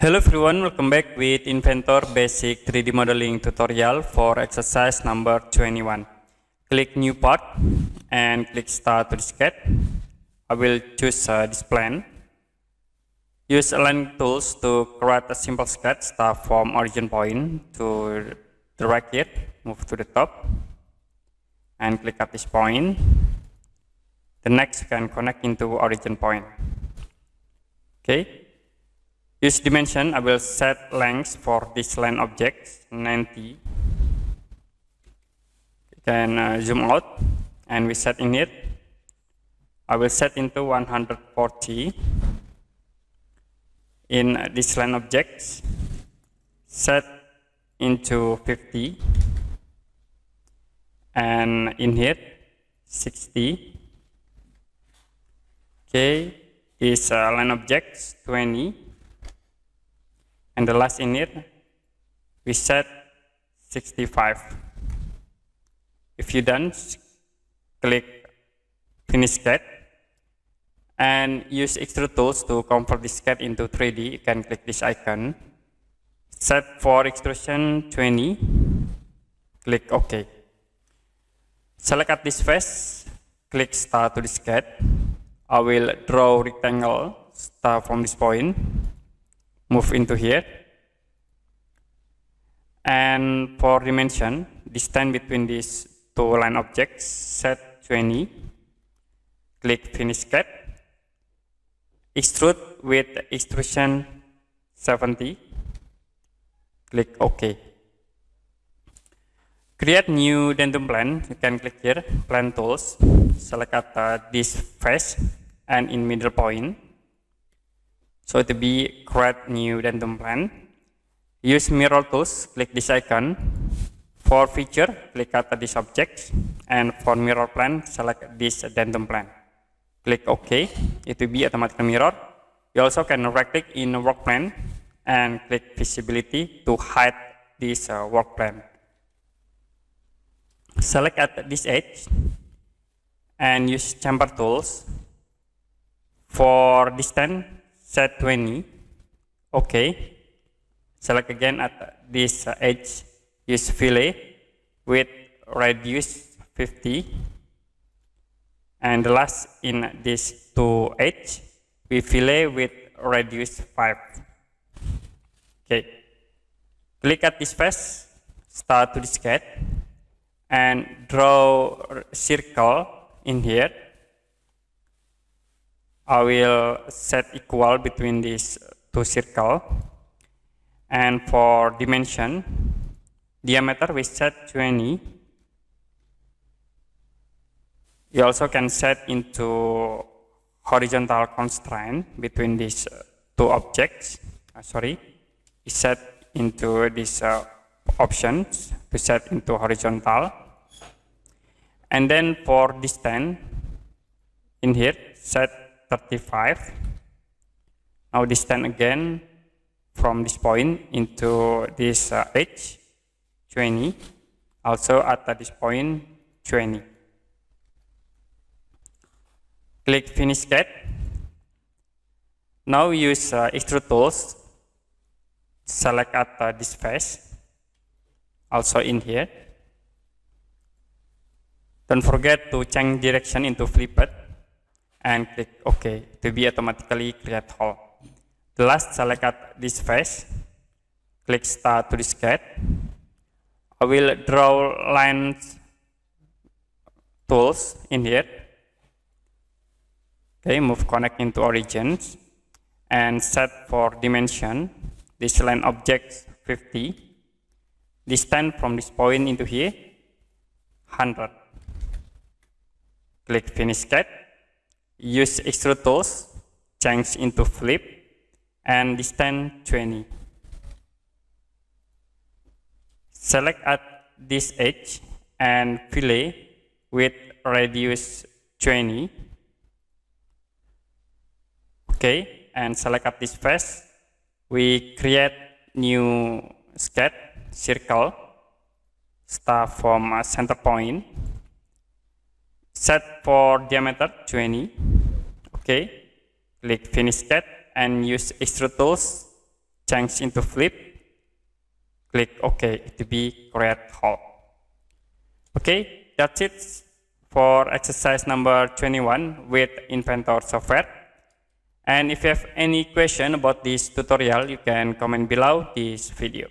Hello everyone, welcome back with Inventor Basic 3D Modeling tutorial for exercise number 21. Click New Part and click Start to the sketch. I will choose this plan. Use align tools to create a simple sketch. Start from origin point to the right here, move to the top and click at this point. The next you can connect into origin point. Okay. Use dimension, I will set length for this line object 90. You can zoom out and we set in it. I will set into 140 in this line object. Set into 50 and in here 60. Okay, this line object 20. And the last in it, we set 65. If you done, click Finish Sketch and use Extrude tools to convert this sketch into 3D. You can click this icon. Set for extrusion 20. Click OK. Select at this face. Click Start to the sketch. I will draw rectangle. Start from this point. Move into here, and for dimension, distance between these two line objects, set 20, click Finish Sketch, Extrude with extrusion 70, click OK. Create new dentum plan, you can click here, Plan Tools, select at this face and in middle point. So to be create new dentum plan, use mirror tools, click this icon. For feature, click at this object, and for mirror plan, select this dentum plan. Click OK, it will be automatically mirror. You also can right click in work plan and click visibility to hide this work plan. Select at this edge and use chamfer tools. For distance, set 20, OK. Select again at this edge, use fillet with radius 50. And the last in this two edge, we fillet with radius 5. Okay. Click at this face, start to the sketch, and draw a circle in here. I will set equal between these two circles. And for dimension, diameter we set 20. You also can set into horizontal constraint between these two objects. You set into these options to set into horizontal. And then for distance, in here, set 35. Now distance again from this point into this edge 20. Also at this point 20. Click Finish Sketch. Now use Extrude tools. Select at this face. Also in here. Don't forget to change direction into flipped. And click OK to be automatically create hole. The last, select at this face, click Start to the sketch. I will draw lines tools in here. Okay, move connect into origins and set for dimension. This line object 50. Distance from this point into here 100. Click Finish Sketch. Use Extrude tools, change into flip, and distance 20. Select at this edge and fillet with radius 20. Okay, and select at this face. We create new sketch, circle, start from a center point. Set for diameter 20. Okay, click Finish Sketch and use Extrude tools, change into flip, click OK to be create hole. Okay, that's it for exercise number 21 with Inventor software. And if you have any question about this tutorial, you can comment below this video.